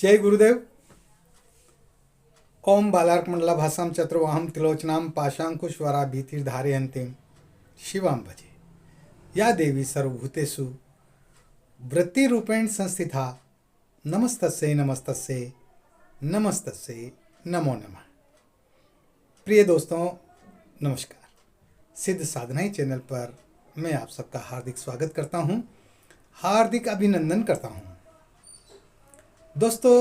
जय गुरुदेव। ओम बालार्कमंडला भाषाम चतुर्वाहम त्रिलोचनाम पाशांकुशवरा भीतिर्धारयन्तीं शिवां भजे। या देवी सर्वभूतेषु वृत्तिरूपेण संस्थिता नमस्तस्यै नमस्तस्यै नमस्तस्यै नमो नमः। प्रिय दोस्तों नमस्कार। सिद्ध साधनाएं चैनल पर मैं आप सबका हार्दिक स्वागत करता हूं, हार्दिक अभिनंदन करता हूं। दोस्तों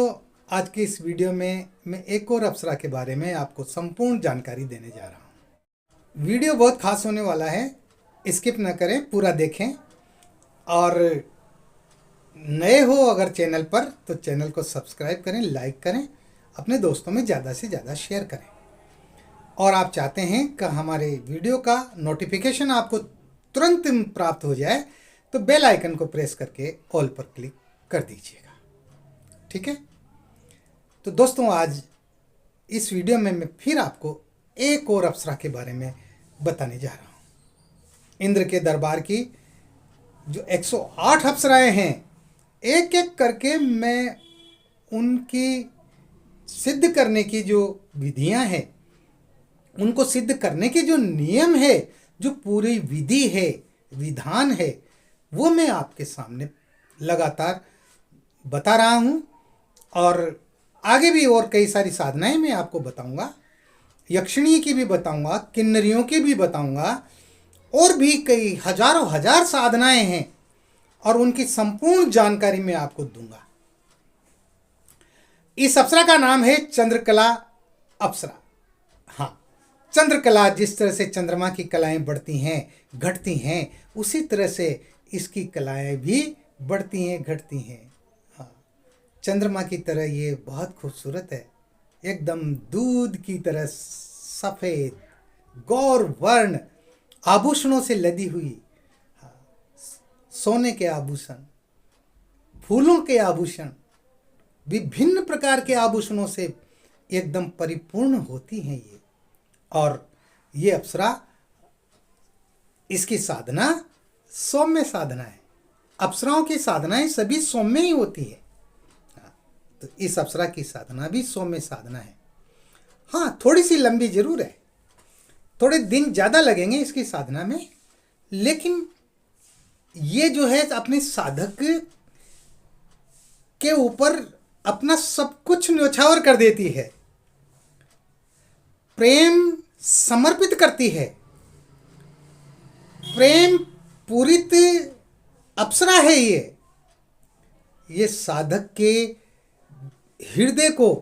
आज की इस वीडियो में मैं एक और अप्सरा के बारे में आपको संपूर्ण जानकारी देने जा रहा हूं। वीडियो बहुत खास होने वाला है, स्किप न करें, पूरा देखें। और नए हो अगर चैनल पर तो चैनल को सब्सक्राइब करें, लाइक करें, अपने दोस्तों में ज़्यादा से ज़्यादा शेयर करें। और आप चाहते हैं कि हमारे वीडियो का नोटिफिकेशन आपको तुरंत प्राप्त हो जाए तो बेल आइकन को प्रेस करके ऑल पर क्लिक कर दीजिएगा। ठीक है। तो दोस्तों आज इस वीडियो में मैं फिर आपको एक और अप्सरा के बारे में बताने जा रहा हूँ। इंद्र के दरबार की जो 108 अप्सराएं हैं, एक एक करके मैं उनकी सिद्ध करने की जो विधियां हैं, उनको सिद्ध करने के जो नियम है, जो पूरी विधि है, विधान है, वो मैं आपके सामने लगातार बता रहा हूँ। और आगे भी और कई सारी साधनाएं मैं आपको बताऊंगा, यक्षिणी की भी बताऊंगा, किन्नरियों की भी बताऊंगा, और भी कई हजारों हजार साधनाएं हैं और उनकी संपूर्ण जानकारी मैं आपको दूंगा। इस अप्सरा का नाम है चंद्रकला अप्सरा। हाँ, चंद्रकला, जिस तरह से चंद्रमा की कलाएं बढ़ती हैं, घटती हैं, उसी तरह से इसकी कलाएं भी बढ़ती हैं, घटती हैं। चंद्रमा की तरह ये बहुत खूबसूरत है, एकदम दूध की तरह सफ़ेद गौर वर्ण, आभूषणों से लदी हुई, सोने के आभूषण, फूलों के आभूषण, विभिन्न प्रकार के आभूषणों से एकदम परिपूर्ण होती हैं ये। और ये अप्सरा, इसकी साधना सौम्य साधना है। अप्सराओं की साधनाएं सभी सौम्य ही होती है, तो इस अप्सरा की साधना भी सौम्य साधना है। हाँ, थोड़ी सी लंबी जरूर है, थोड़े दिन ज़्यादा लगेंगे इसकी साधना में, लेकिन ये जो है अपने साधक के ऊपर अपना सब कुछ न्यौछावर कर देती है, प्रेम समर्पित करती है। प्रेम पूरित अप्सरा है ये साधक के हृदय को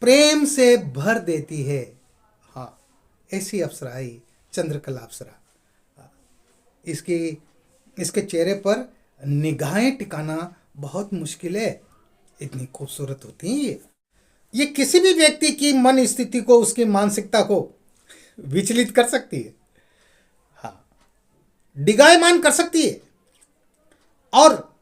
प्रेम से भर देती है। हाँ, ऐसी अप्सरा है चंद्रकला अप्सरा। इसके चेहरे पर निगाहें टिकाना बहुत मुश्किल है, इतनी खूबसूरत होती हैं ये किसी भी व्यक्ति की मन स्थिति को, उसकी मानसिकता को विचलित कर सकती है। हाँ, डिगायमान कर सकती है। और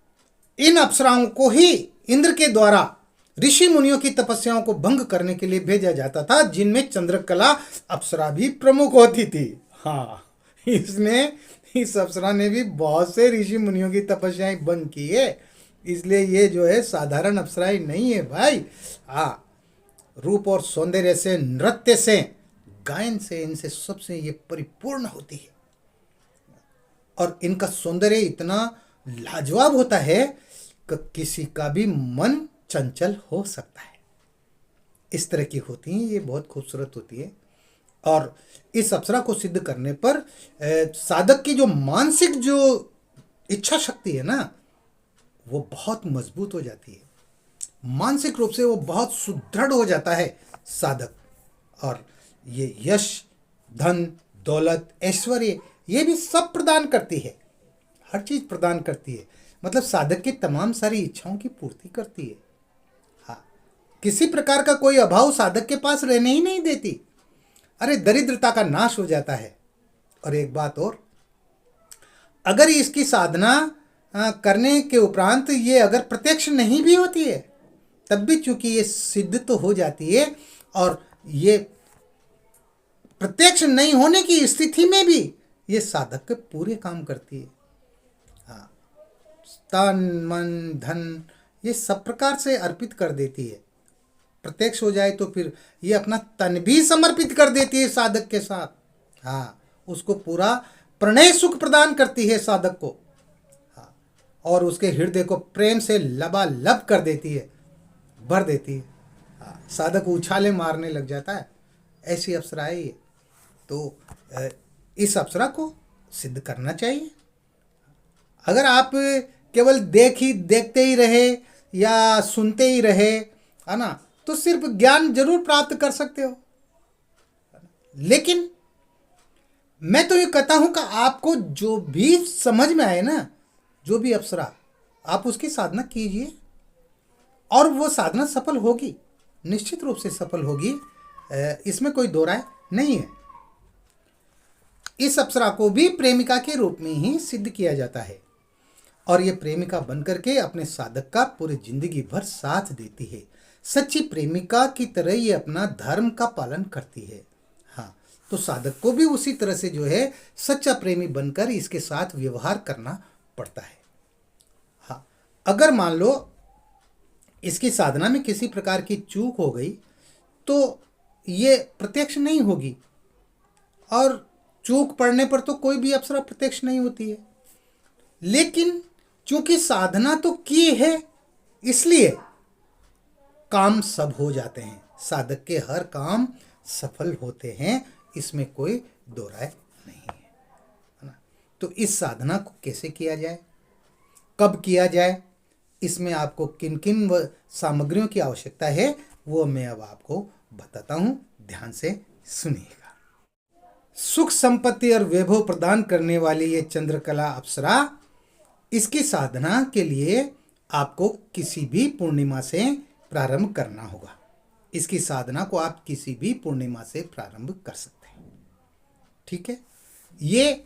इन अप्सराओं को ही इंद्र के द्वारा ऋषि मुनियों की तपस्याओं को भंग करने के लिए भेजा जाता था, जिनमें चंद्रकला अप्सरा भी प्रमुख होती थी। हाँ, इस अप्सरा ने भी बहुत से ऋषि मुनियों की तपस्याएं भंग की है, इसलिए ये जो है साधारण अप्सराएं नहीं है भाई। हाँ, रूप और सौंदर्य से, नृत्य से, गायन से, इनसे सबसे ये परिपूर्ण होती है। और इनका सौंदर्य इतना लाजवाब होता है कि किसी का भी मन चंचल हो सकता है। इस तरह की होती हैं ये, बहुत खूबसूरत होती है। और इस अप्सरा को सिद्ध करने पर साधक की जो मानसिक जो इच्छा शक्ति है ना, वो बहुत मजबूत हो जाती है। मानसिक रूप से वो बहुत सुदृढ़ हो जाता है साधक। और ये यश, धन, दौलत, ऐश्वर्य, ये भी सब प्रदान करती है, हर चीज प्रदान करती है। मतलब साधक की तमाम सारी इच्छाओं की पूर्ति करती है। हाँ, किसी प्रकार का कोई अभाव साधक के पास रहने ही नहीं देती। अरे, दरिद्रता का नाश हो जाता है। और एक बात और, अगर इसकी साधना करने के उपरांत ये अगर प्रत्यक्ष नहीं भी होती है, तब भी चूंकि ये सिद्ध तो हो जाती है। और ये प्रत्यक्ष नहीं होने की स्थिति में भी ये साधक के पूरे काम करती है। हाँ, तन, मन, धन, ये सब प्रकार से अर्पित कर देती है। प्रत्यक्ष हो जाए तो फिर ये अपना तन भी समर्पित कर देती है साधक के साथ। हाँ, उसको पूरा प्रणय सुख प्रदान करती है साधक को। हाँ, और उसके हृदय को प्रेम से लबालब कर देती है, भर देती है। हाँ, साधक उछाले मारने लग जाता है। ऐसी अप्सरा है ये। तो इस अप्सरा को सिद्ध करना चाहिए। अगर आप केवल देखते ही रहे या सुनते ही रहे, है ना, तो सिर्फ ज्ञान जरूर प्राप्त कर सकते हो, लेकिन मैं तो ये कहता हूं कि आपको जो भी समझ में आए ना, जो भी अप्सरा, आप उसकी साधना कीजिए और वो साधना सफल होगी, निश्चित रूप से सफल होगी। इसमें कोई दो राय नहीं है। इस अप्सरा को भी प्रेमिका के रूप में ही सिद्ध किया जाता है और ये प्रेमिका बनकर के अपने साधक का पूरी जिंदगी भर साथ देती है। सच्ची प्रेमिका की तरह ये अपना धर्म का पालन करती है। हाँ, तो साधक को भी उसी तरह से जो है सच्चा प्रेमी बनकर इसके साथ व्यवहार करना पड़ता है। हाँ, अगर मान लो इसकी साधना में किसी प्रकार की चूक हो गई तो ये प्रत्यक्ष नहीं होगी, और चूक पड़ने पर तो कोई भी अप्सरा प्रत्यक्ष नहीं होती है। लेकिन चूंकि साधना तो की है, इसलिए काम सब हो जाते हैं। साधक के हर काम सफल होते हैं, इसमें कोई दो राय नहीं है ना। तो इस साधना को कैसे किया जाए, कब किया जाए, इसमें आपको किन किन सामग्रियों की आवश्यकता है, वो मैं अब आपको बताता हूं। ध्यान से सुनिएगा। सुख संपत्ति और वैभव प्रदान करने वाली ये चंद्रकला अप्सरा, इसकी साधना के लिए आपको किसी भी पूर्णिमा से प्रारंभ करना होगा। इसकी साधना को आप किसी भी पूर्णिमा से प्रारंभ कर सकते हैं। ठीक है, ये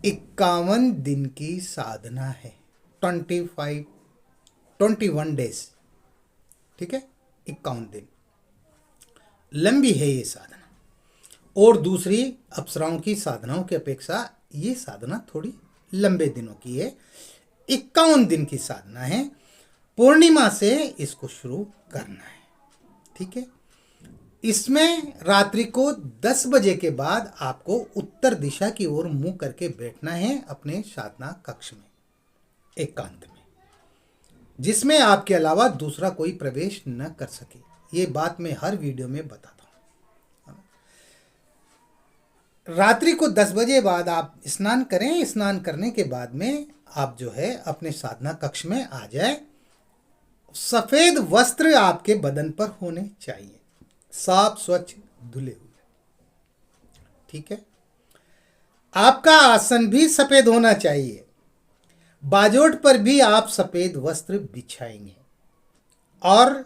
51 दिन की साधना है। 21 डेज। ठीक है, 51 दिन लंबी है ये साधना, और दूसरी अप्सराओं की साधनाओं की अपेक्षा ये साधना थोड़ी लंबे दिनों की है। 51 दिन की साधना है। पूर्णिमा से इसको शुरू करना है। ठीक है, इसमें रात्रि को 10 बजे के बाद आपको उत्तर दिशा की ओर मुंह करके बैठना है अपने साधना कक्ष में, एकांत में, जिसमें आपके अलावा दूसरा कोई प्रवेश न कर सके। ये बात मैं हर वीडियो में बताता हूँ। रात्रि को 10 बजे बाद आप स्नान करें। स्नान करने के बाद में आप जो है अपने साधना कक्ष में आ जाए। सफेद वस्त्र आपके बदन पर होने चाहिए, साफ स्वच्छ धुले हुए। ठीक है, आपका आसन भी सफेद होना चाहिए। बाजोट पर भी आप सफेद वस्त्र बिछाएंगे और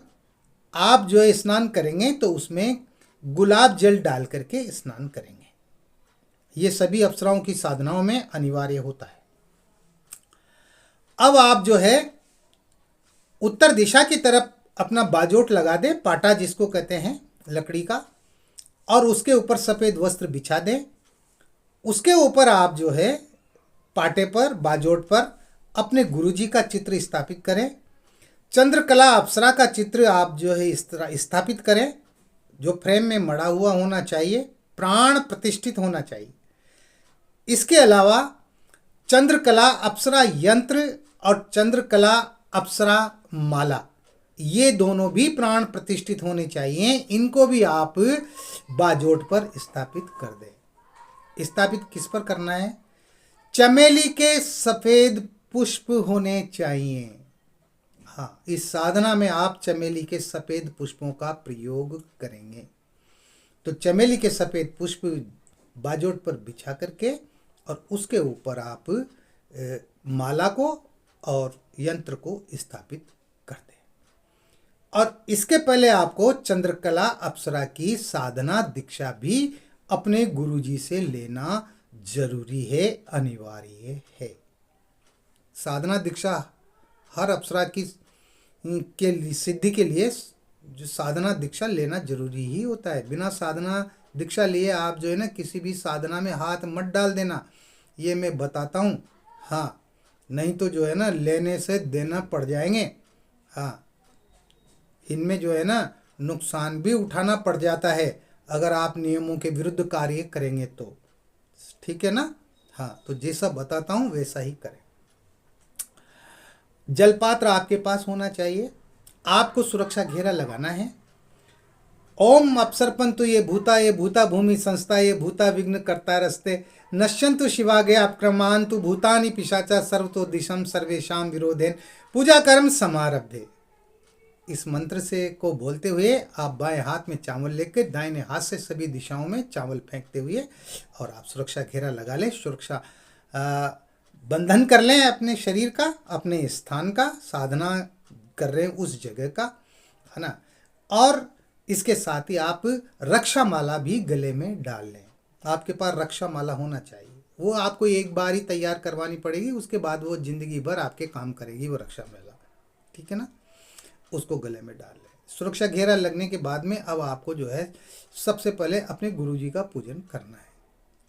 आप जो है स्नान करेंगे तो उसमें गुलाब जल डाल करके स्नान करेंगे। ये सभी अप्सराओं की साधनाओं में अनिवार्य होता है। अब आप जो है उत्तर दिशा की तरफ अपना बाजोट लगा दें, पाटा जिसको कहते हैं लकड़ी का, और उसके ऊपर सफ़ेद वस्त्र बिछा दें। उसके ऊपर आप जो है पाटे पर, बाजोट पर अपने गुरुजी का चित्र स्थापित करें। चंद्रकला अप्सरा का चित्र आप जो है इस तरह स्थापित करें, जो फ्रेम में मड़ा हुआ होना चाहिए, प्राण प्रतिष्ठित होना चाहिए। इसके अलावा चंद्रकला अप्सरा यंत्र और चंद्रकला अप्सरा माला, ये दोनों भी प्राण प्रतिष्ठित होने चाहिए। इनको भी आप बाजोट पर स्थापित कर दें। स्थापित किस पर करना है? चमेली के सफ़ेद पुष्प होने चाहिए। हाँ, इस साधना में आप चमेली के सफ़ेद पुष्पों का प्रयोग करेंगे। तो चमेली के सफ़ेद पुष्प बाजोट पर बिछा करके और उसके ऊपर आप माला को और यंत्र को स्थापित कर दें। और इसके पहले आपको चंद्रकला अप्सरा की साधना दीक्षा भी अपने गुरुजी से लेना जरूरी है, अनिवार्य है। साधना दीक्षा हर अप्सरा की के सिद्धि के लिए जो साधना दीक्षा लेना जरूरी ही होता है। बिना साधना दीक्षा लिए आप जो है ना किसी भी साधना में हाथ मत डाल देना, ये मैं बताता हूँ। हाँ, नहीं तो जो है ना लेने से देना पड़ जाएंगे। हाँ, इनमें जो है ना नुकसान भी उठाना पड़ जाता है अगर आप नियमों के विरुद्ध कार्य करेंगे तो। ठीक है ना। हाँ, तो जैसा बताता हूँ वैसा ही करें। जलपात्र आपके पास होना चाहिए। आपको सुरक्षा घेरा लगाना है। ओम अपसर्पंतु ये भूता भूमि संस्था ये भूता विघ्न करता रस्ते नश्यंतु शिवागे अपक्रमांतु भूतानि पिशाचा सर्वतो दिशम सर्वेशाम विरोधेन पूजा कर्म समारब्धे। इस मंत्र से को बोलते हुए आप बाएं हाथ में चावल लेकर दाहिने हाथ से सभी दिशाओं में चावल फेंकते हुए और आप सुरक्षा घेरा लगा लें। सुरक्षा बंधन कर लें अपने शरीर का, अपने स्थान का, साधना कर रहे हैं उस जगह का, है ना। और इसके साथ ही आप रक्षा माला भी गले में डाल लें। आपके पास रक्षा माला होना चाहिए। वो आपको एक बार ही तैयार करवानी पड़ेगी, उसके बाद वो जिंदगी भर आपके काम करेगी वो रक्षा माला। ठीक है ना। उसको गले में डाल लें। सुरक्षा घेरा लगने के बाद में अब आपको जो है सबसे पहले अपने गुरुजी का पूजन करना है।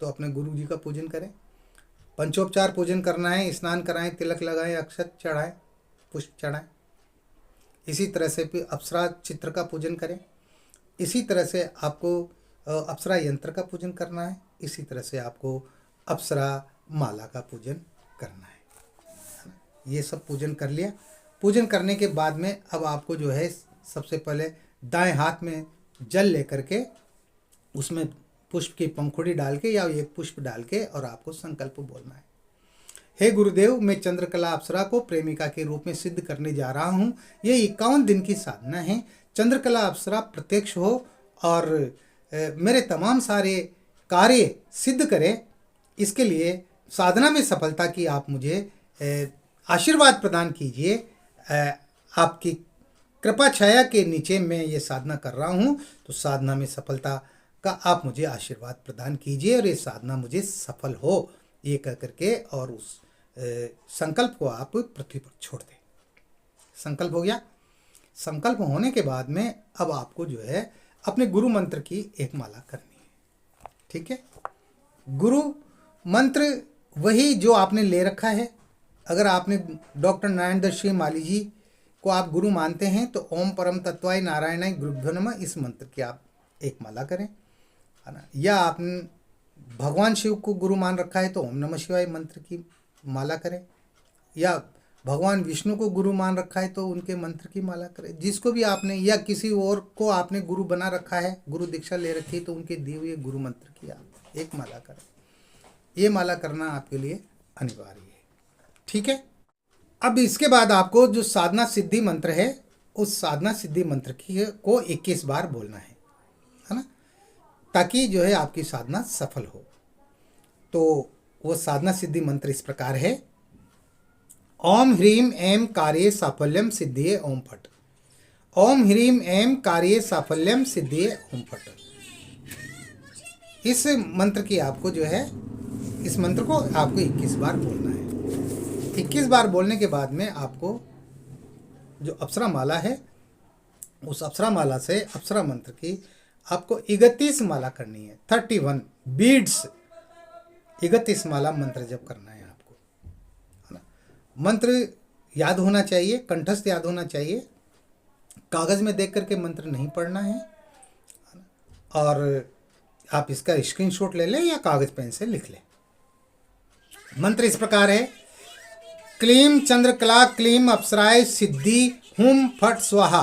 तो अपने गुरुजी का पूजन करें, पंचोपचार पूजन करना है। स्नान कराएं, तिलक लगाएं, अक्षत चढ़ाएं, पुष्प चढ़ाएं। इसी तरह से फिर अप्सरा चित्र का पूजन करें। इसी तरह से आपको अप्सरा यंत्र का पूजन करना है। इसी तरह से आपको अप्सरा माला का पूजन करना है। ये सब पूजन कर लिया। पूजन करने के बाद में अब आपको जो है सबसे पहले दाएं हाथ में जल लेकर के उसमें पुष्प की पंखुड़ी डाल के या एक पुष्प डाल के और आपको संकल्प बोलना है। हे गुरुदेव, मैं चंद्रकला अप्सरा को प्रेमिका के रूप में सिद्ध करने जा रहा हूँ। ये 51 दिन की साधना है। चंद्रकला अप्सरा प्रत्यक्ष हो और मेरे तमाम सारे कार्य सिद्ध करे। इसके लिए साधना में सफलता की आप मुझे आशीर्वाद प्रदान कीजिए। आपकी कृपा छाया के नीचे मैं ये साधना कर रहा हूँ, तो साधना में सफलता का आप मुझे आशीर्वाद प्रदान कीजिए और ये साधना मुझे सफल हो, ये कह करके और उस संकल्प को आप पृथ्वी पर छोड़ दें। संकल्प हो गया। संकल्प होने के बाद में अब आपको जो है अपने गुरु मंत्र की एक माला करनी है। ठीक है। गुरु मंत्र वही जो आपने ले रखा है। अगर आपने डॉक्टर नारायण दत्त श्री माली जी को आप गुरु मानते हैं तो ओम परम तत्वाय नारायणाय गुरुभ्यो नमः इस मंत्र की आप एक माला करें, है ना। या आपने भगवान शिव को गुरु मान रखा है तो ओम नमः शिवाय मंत्र की माला करें। या भगवान विष्णु को गुरु मान रखा है तो उनके मंत्र की माला करें। जिसको भी आपने या किसी और को आपने गुरु बना रखा है, गुरु दीक्षा ले रखी है, तो उनके दिए हुए गुरु मंत्र की आप एक माला करें। ये माला करना आपके लिए अनिवार्य है। ठीक है। अब इसके बाद आपको जो साधना सिद्धि मंत्र है उस साधना सिद्धि मंत्र की को 21 बार बोलना है ना, ताकि जो है आपकी साधना सफल हो। तो वो साधना सिद्धि मंत्र इस प्रकार है। ओम ह्रीम ऐं कार्ये साफल्यम सिद्धिये ओम फट। ओम ह्रीम ऐं कार्ये साफल्यम सिद्धिये ओम फट। इस मंत्र की आपको जो है इस मंत्र को आपको 21 बार बोलना है। 21 बार बोलने के बाद में आपको जो अप्सरा माला है उस अप्सरा माला से अप्सरा मंत्र की आपको 31 माला करनी है। 31 बीड्स 31 माला मंत्र जप करना है आपको, है ना। मंत्र याद होना चाहिए, कंठस्थ याद होना चाहिए। कागज़ में देख करके मंत्र नहीं पढ़ना है। और आप इसका स्क्रीनशॉट ले लें या कागज़ पेन से लिख लें। मंत्र इस प्रकार है। क्लीम चंद्रकला क्लीम अप्सराय सिद्धि हुम फट स्वाहा।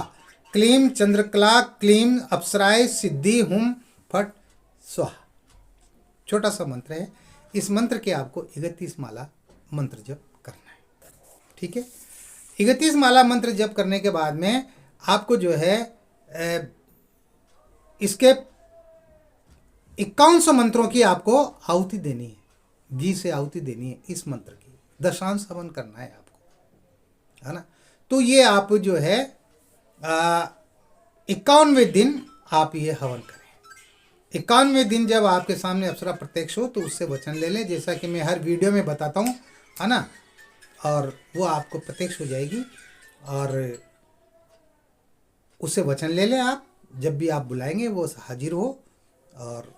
क्लीम चंद्रकला क्लीम अप्सराय सिद्धि हुम फट स्वाहा। छोटा सा मंत्र है। इस मंत्र के आपको 31 माला मंत्र जप करना है। ठीक है। 31 माला मंत्र जप करने के बाद में आपको जो है इसके 5100 मंत्रों की आपको आहुति देनी है। घी से आहुति देनी है इस मंत्र की। दशांश हवन करना है आपको, है ना। तो ये आप जो है 51वें दिन आप ये हवन करें। 51वें दिन जब आपके सामने अप्सरा प्रत्यक्ष हो तो उससे वचन ले लें, जैसा कि मैं हर वीडियो में बताता हूँ, है ना। और वो आपको प्रत्यक्ष हो जाएगी और उससे वचन ले लें आप। जब भी आप बुलाएंगे वो हाजिर हो और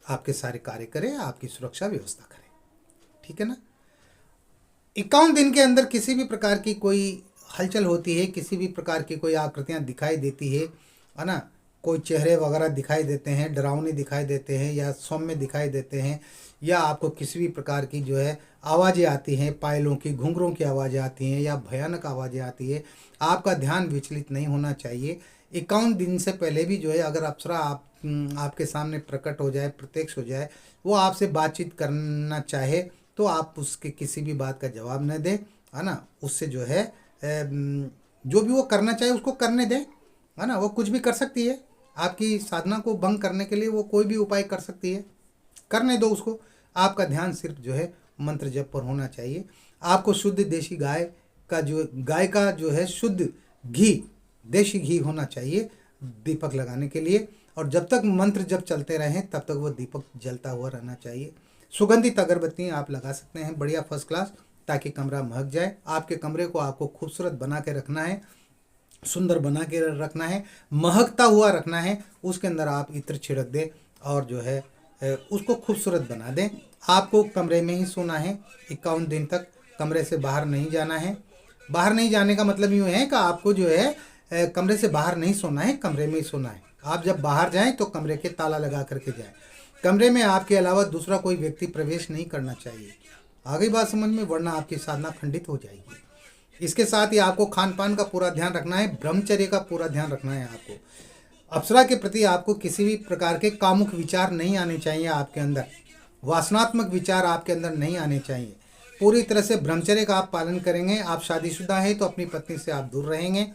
आपके सारे कार्य करें, आपकी सुरक्षा व्यवस्था करें। ठीक है ना। 51 दिन के अंदर किसी भी प्रकार की कोई हलचल होती है, किसी भी प्रकार की कोई आकृतियाँ दिखाई देती है ना, कोई चेहरे वगैरह दिखाई देते हैं, डरावने दिखाई देते हैं या सौम्य दिखाई देते हैं, या आपको किसी भी प्रकार की जो है आवाज़ें आती हैं, पायलों की, घुंघरों की आवाज़ें आती हैं या भयानक आवाज़ें आती है, आपका ध्यान विचलित नहीं होना चाहिए। 51 दिन से पहले भी जो है अगर अप्सरा आपके सामने प्रकट हो जाए, प्रत्यक्ष हो जाए, वो आपसे बातचीत करना चाहे तो आप उसके किसी भी बात का जवाब न दें, है ना। उससे जो है जो भी वो करना चाहे उसको करने दें, है ना। वो कुछ भी कर सकती है, आपकी साधना को भंग करने के लिए वो कोई भी उपाय कर सकती है, करने दो उसको। आपका ध्यान सिर्फ जो है मंत्र जप पर होना चाहिए। आपको शुद्ध देसी गाय का जो है शुद्ध घी, देसी घी होना चाहिए दीपक लगाने के लिए, और जब तक मंत्र जप चलते रहें तब तक वो दीपक जलता हुआ रहना चाहिए। सुगंधित अगरबत्ती आप लगा सकते हैं, बढ़िया फर्स्ट क्लास, ताकि कमरा महक जाए। आपके कमरे को आपको खूबसूरत बना के रखना है, सुंदर बना के रखना है, महकता हुआ रखना है। उसके अंदर आप इत्र छिड़क दें और जो है उसको खूबसूरत बना दें। आपको कमरे में ही सोना है, 51 दिन तक कमरे से बाहर नहीं जाना है। बाहर नहीं जाने का मतलब यूँ है कि आपको जो है कमरे से बाहर नहीं सोना है, कमरे में ही सोना है। आप जब बाहर जाएं तो कमरे के ताला लगा करके जाएं। कमरे में आपके अलावा दूसरा कोई व्यक्ति प्रवेश नहीं करना चाहिए। आ गई बात समझ में, वरना आपकी साधना खंडित हो जाएगी। इसके साथ ही आपको खान पान का पूरा ध्यान रखना है, ब्रह्मचर्य का पूरा ध्यान रखना है। आपको अप्सरा के प्रति आपको किसी भी प्रकार के कामुक विचार नहीं आने चाहिए, आपके अंदर वासनात्मक विचार आपके अंदर नहीं आने चाहिए। पूरी तरह से ब्रह्मचर्य का आप पालन करेंगे। आप शादीशुदा है तो अपनी पत्नी से आप दूर रहेंगे,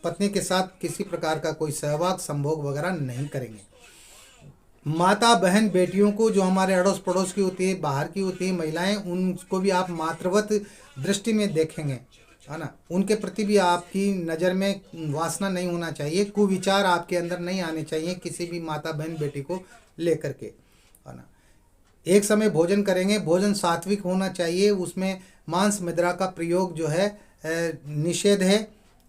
पत्नी के साथ किसी प्रकार का कोई सहवाग संभोग वगैरह नहीं करेंगे। माता बहन बेटियों को, जो हमारे अड़ोस पड़ोस की होती है, बाहर की होती है महिलाएं, उनको भी आप मातृवत दृष्टि में देखेंगे, है ना। उनके प्रति भी आपकी नज़र में वासना नहीं होना चाहिए, कुविचार आपके अंदर नहीं आने चाहिए किसी भी माता बहन बेटी को लेकर के, है ना। एक समय भोजन करेंगे, भोजन सात्विक होना चाहिए, उसमें मांस मदिरा का प्रयोग जो है निषेध है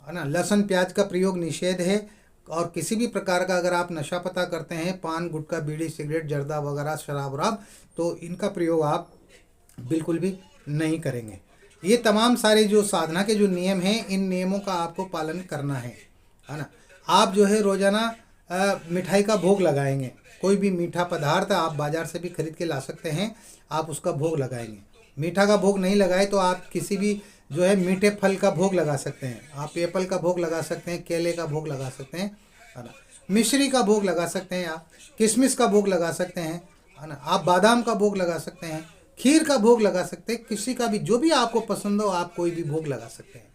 ना। लहसुन प्याज का प्रयोग निषेध है। और किसी भी प्रकार का अगर आप नशा पता करते हैं, पान गुटखा बीड़ी सिगरेट जर्दा वगैरह शराब वराब, तो इनका प्रयोग आप बिल्कुल भी नहीं करेंगे। ये तमाम सारे जो साधना के जो नियम हैं, इन नियमों का आपको पालन करना है ना। आप जो है रोज़ाना मिठाई का भोग लगाएंगे, कोई भी मीठा पदार्थ आप बाज़ार से भी खरीद के ला सकते हैं, आप उसका भोग लगाएंगे। मीठा का भोग नहीं लगाए तो आप किसी भी जो है मीठे फल का भोग लगा सकते हैं। आप एप्पल का भोग लगा सकते हैं, केले का भोग लगा सकते हैं, है ना। मिश्री का भोग लगा सकते हैं, आप किशमिश का भोग लगा सकते हैं, है ना। आप बादाम का भोग लगा सकते हैं, खीर का भोग लगा सकते हैं, किसी का भी जो भी आपको पसंद हो आप कोई भी भोग लगा सकते हैं।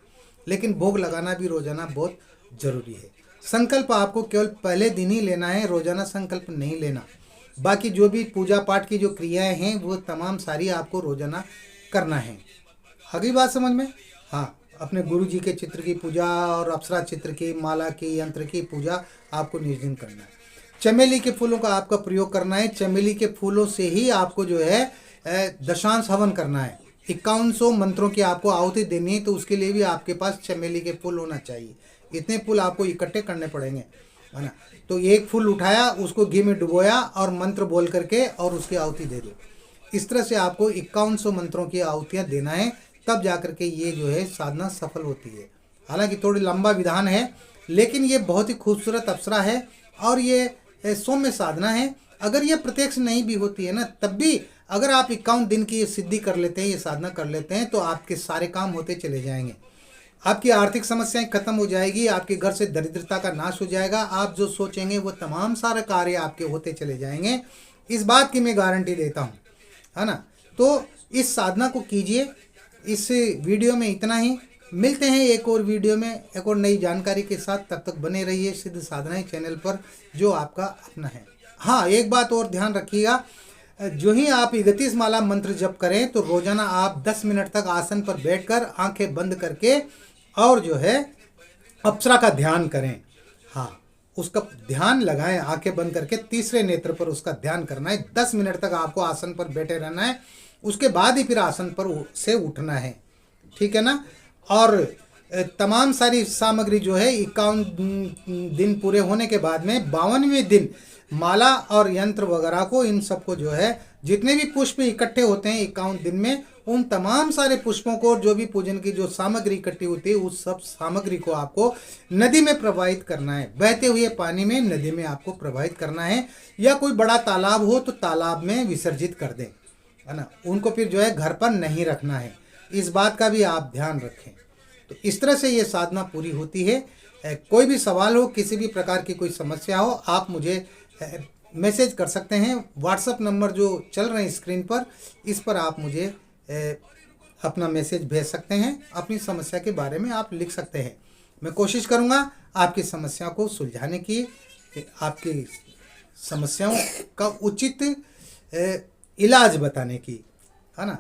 लेकिन भोग लगाना भी रोज़ाना बहुत ज़रूरी है। संकल्प आपको केवल पहले दिन ही लेना है, रोज़ाना संकल्प नहीं लेना। बाकी जो भी पूजा पाठ की जो क्रियाएं हैं वो तमाम सारी आपको रोज़ाना करना है। अगली बात समझ में, हाँ, अपने गुरु जी के चित्र की पूजा और अप्सरा चित्र की, माला की, यंत्र की पूजा आपको निज दिन करना है। चमेली के फूलों का आपका प्रयोग करना है। चमेली के फूलों से ही आपको जो है दशांश हवन करना है। 5100 मंत्रों की आपको आहुति देनी है, तो उसके लिए भी आपके पास चमेली के फूल होना चाहिए। इतने फूल आपको इकट्ठे करने पड़ेंगे, है ना। तो एक फूल उठाया, उसको घी में डुबोया और मंत्र बोल करके और उसकी आहुति दे दो। इस तरह से आपको 5100 मंत्रों की आहुतियाँ देना है, तब जाकर के ये जो है साधना सफल होती है। हालांकि थोड़ी लंबा विधान है, लेकिन ये बहुत ही खूबसूरत अप्सरा है और ये सौम्य साधना है। अगर ये प्रत्यक्ष नहीं भी होती है ना, तब भी अगर आप 51 दिन की ये सिद्धि कर लेते हैं, ये साधना कर लेते हैं, तो आपके सारे काम होते चले जाएंगे। आपकी आर्थिक समस्याएं खत्म हो जाएगी, आपके घर से दरिद्रता का नाश हो जाएगा, आप जो सोचेंगे वो तमाम सारे कार्य आपके होते चले जाएंगे। इस बात की मैं गारंटी देता हूँ, है ना। तो इस साधना को कीजिए। इस वीडियो में इतना ही, मिलते हैं एक और वीडियो में एक और नई जानकारी के साथ। तब तक बने रहिए सिद्ध साधनाएं चैनल पर, जो आपका अपना है। हाँ, एक बात और ध्यान रखिएगा, जो ही आप 31 माला मंत्र जप करें तो रोजाना आप 10 मिनट तक आसन पर बैठकर आंखें बंद करके और जो है अप्सरा का ध्यान करें। हाँ, उसका ध्यान लगाएं, आंखें बंद करके तीसरे नेत्र पर उसका ध्यान करना है। 10 मिनट तक आपको आसन पर बैठे रहना है, उसके बाद ही फिर आसन पर से उठना है, ठीक है ना। और तमाम सारी सामग्री जो है 51 दिन पूरे होने के बाद में 52वें दिन माला और यंत्र वगैरह को, इन सबको जो है जितने भी पुष्प इकट्ठे होते हैं 51 दिन में, उन तमाम सारे पुष्पों को, जो भी पूजन की जो सामग्री इकट्ठी होती है, उस सब सामग्री को आपको नदी में प्रवाहित करना है। बहते हुए पानी में, नदी में आपको प्रवाहित करना है, या कोई बड़ा तालाब हो तो तालाब में विसर्जित कर दें, है ना। उनको फिर जो है घर पर नहीं रखना है, इस बात का भी आप ध्यान रखें। तो इस तरह से ये साधना पूरी होती है। कोई भी सवाल हो, किसी भी प्रकार की कोई समस्या हो, आप मुझे मैसेज कर सकते हैं। व्हाट्सएप नंबर जो चल रहे हैं स्क्रीन पर, इस पर आप मुझे अपना मैसेज भेज सकते हैं। अपनी समस्या के बारे में आप लिख सकते हैं। मैं कोशिश करूंगा आपकी समस्या को सुलझाने की, आपकी समस्याओं का उचित इलाज बताने की, है ना,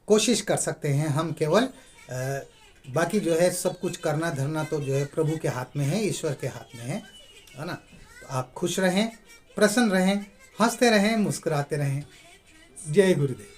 कोशिश कर सकते हैं हम केवल। बाकी जो है सब कुछ करना धरना तो जो है प्रभु के हाथ में है, ईश्वर के हाथ में है ना। तो आप खुश रहें, प्रसन्न रहें, हंसते रहें, मुस्कुराते रहें। जय गुरुदेव।